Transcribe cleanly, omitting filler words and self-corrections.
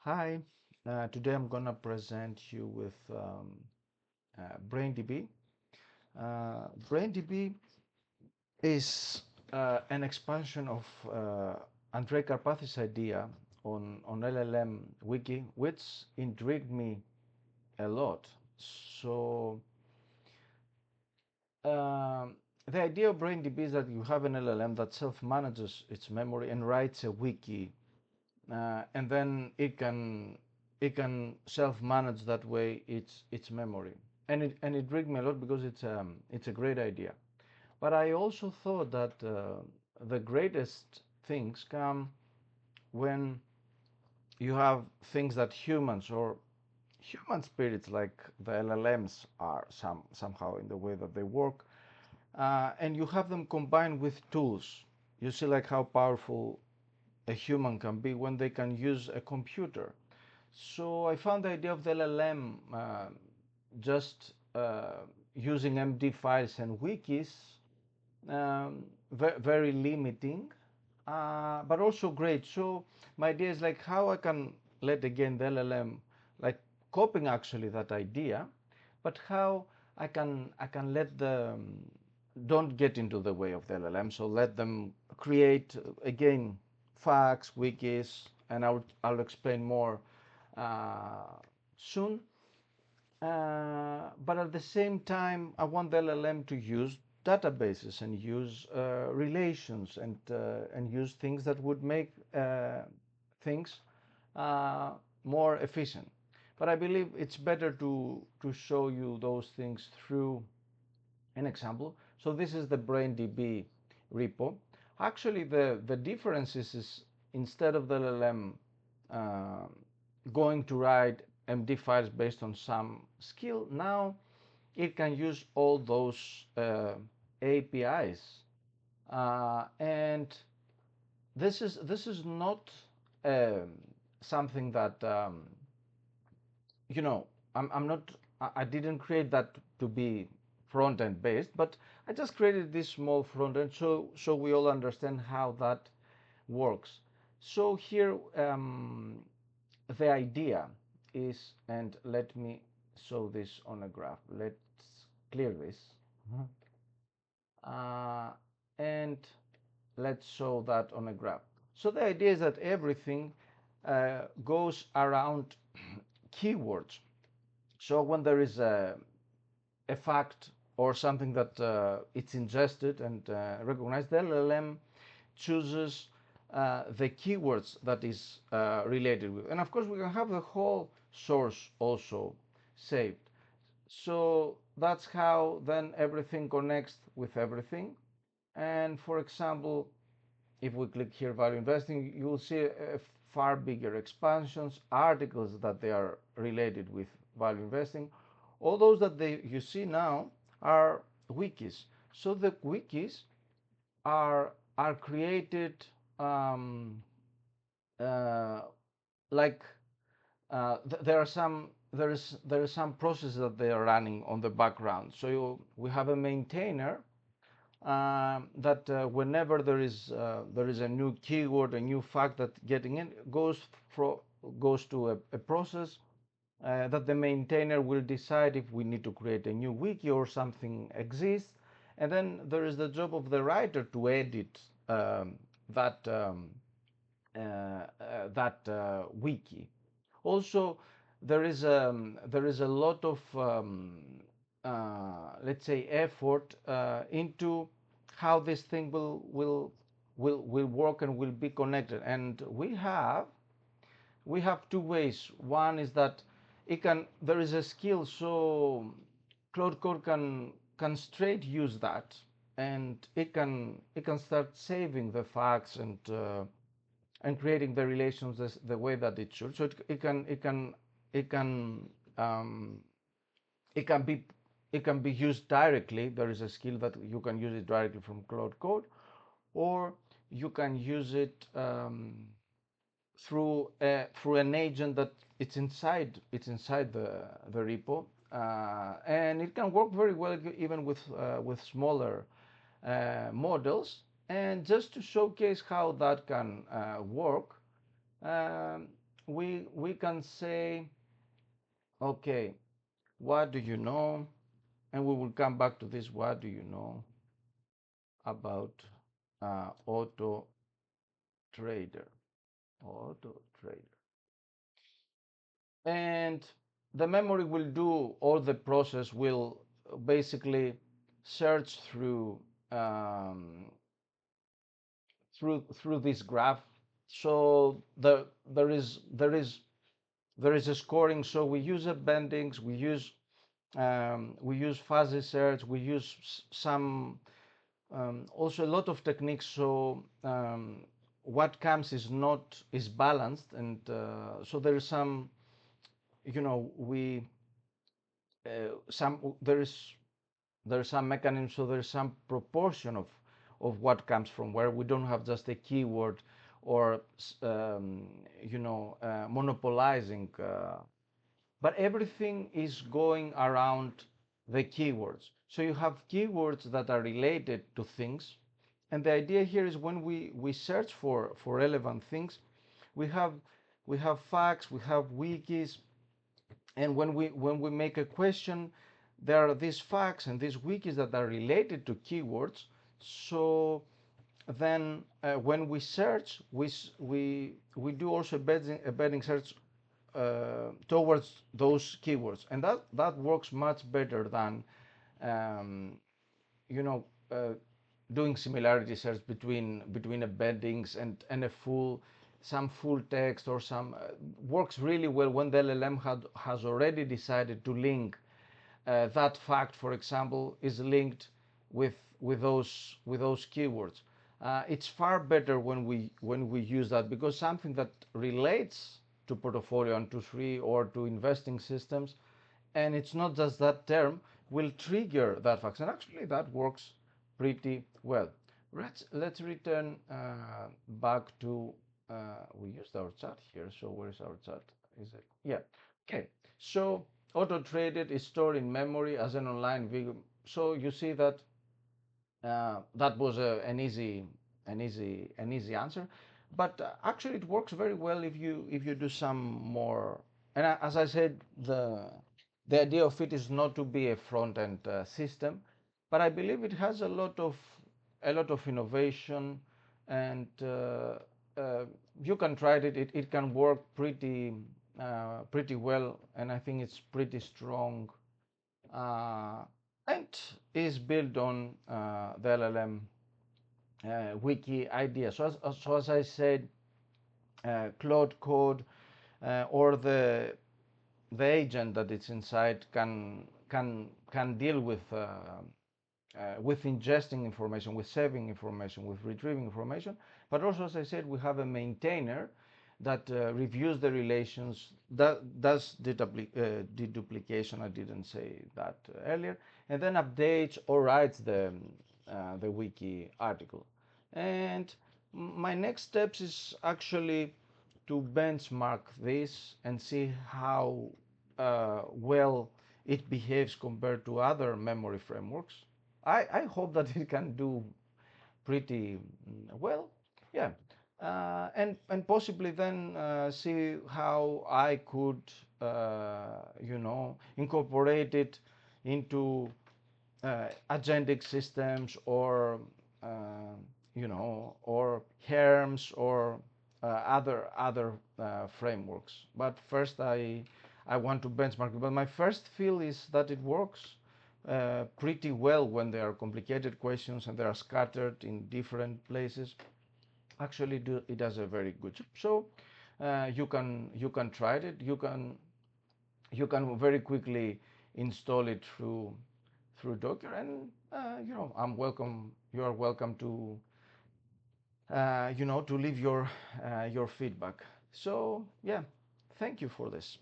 Hi, today I'm gonna present you with BrainDB. BrainDB is an expansion of Andrei Karpathy's idea on LLM Wiki, which intrigued me a lot. So um, the idea of BrainDB is that you have an LLM that self-manages its memory and writes a wiki, and then it can self-manage that way its memory, and it intrigued me a lot because it's a great idea. But I also thought that the greatest things come when you have things that humans or human spirits like the LLMs are somehow in the way that they work, and you have them combined with tools. You see like how powerful a human can be when they can use a computer. So I found the idea of the LLM just using MD files and wikis very limiting, but also great. So my idea is like how I can let again the LLM like copying actually that idea, but how I can let them don't get into the way of the LLM. So let them create again facts, wikis, and I'll explain more soon. But at the same time, I want the LLM to use databases and use relations and use things that would make things uh, more efficient. But I believe it's better to show you those things through an example. So this is the BrainDB repo. Actually, the difference is instead of the LLM uh, going to write MD files based on some skill, now it can use all those APIs. And this is not um, something that you know, I'm not, I didn't create that to be front end based, but I just created this small front end so we all understand how that works. So here the idea is, and let me show this on a graph. Let's clear this. Mhm. And let's show that on a graph. So the idea is that everything goes around keywords. So when there is a fact or something that it's ingested and recognized, the LLM chooses the keywords that is related with. And of course, we can have the whole source also saved. So that's how then everything connects with everything. And for example, if we click here value investing, you will see a far bigger expansions, articles that they are related with value investing. All those that you see now are wikis. So the wikis are created um, uh, like there is some process that they are running on the background. So we have a maintainer that whenever there is a new keyword, a new fact that getting in goes to a process that the maintainer will decide if we need to create a new wiki or something exists, and then there is the job of the writer to edit that wiki. Also, there is a lot of let's say effort into how this thing will work and will be connected. And we have two ways. One is that there is a skill, so Cloud Code can straight use that, and it can start saving the facts and creating the relations the way that it should. So it can um, it can be it can be used directly. There is a skill that you can use it directly from Cloud Code, or you can use it through an agent that it's inside the repo, and it can work very well even with smaller models. And just to showcase how that can work, um, we can say, okay, what do you know? And we will come back to this. What do you know about auto trader? Auto trader. And the memory will do all the process, will basically search um, through this graph. So there is a scoring. So we use bendings, we use fuzzy search, we use some also a lot of techniques. So what comes is balanced, and so there is some, we some there is some mechanism. So there's some proportion of what comes from where. We don't have just a keyword or monopolizing, but everything is going around the keywords. So you have keywords that are related to things, and the idea here is when we search for relevant things, we have facts, we have wikis, and when we make a question, there are these facts and these wikis that are related to keywords. So then when we search, we do also embedding search towards those keywords, and that works much better than um, you know uh, doing similarity search between embeddings and a some full text, or some works really well when the LLM has already decided to link that fact, for example, is linked with those keywords. It's far better when we use that, because something that relates to portfolio and to free or to investing systems, and it's not just that term, will trigger that fact, and actually that works pretty well. Let's return back to we used our chat here. So where's our chat? Is it? Yeah. Okay. So auto traded is stored in memory as an online video. So you see that that was an easy answer, but actually it works very well if you do some more. And as I said, the idea of it is not to be a front end system, but I believe it has a lot of innovation, and you can try it. It can work pretty well, and I think it's pretty strong, uh, and is built on the LLM wiki idea. So as I said, Claude Code or the agent that it's inside can deal with ingesting information, with saving information, with retrieving information. But also, as I said, we have a maintainer that reviews the relations, that does deduplication. I didn't say that earlier, and then updates or writes the wiki article. And my next steps is actually to benchmark this and see how well it behaves compared to other memory frameworks. I hope that it can do pretty well. Yeah. And possibly then see how I could incorporate it into agentic systems, or Herms, or other frameworks. But first, I want to benchmark it. But my first feel is that it works pretty well when there are complicated questions and they are scattered in different places. Actually, it does a very good job. So you can try it. You can very quickly install it through Docker, and you are welcome to leave your feedback. So yeah, thank you for this.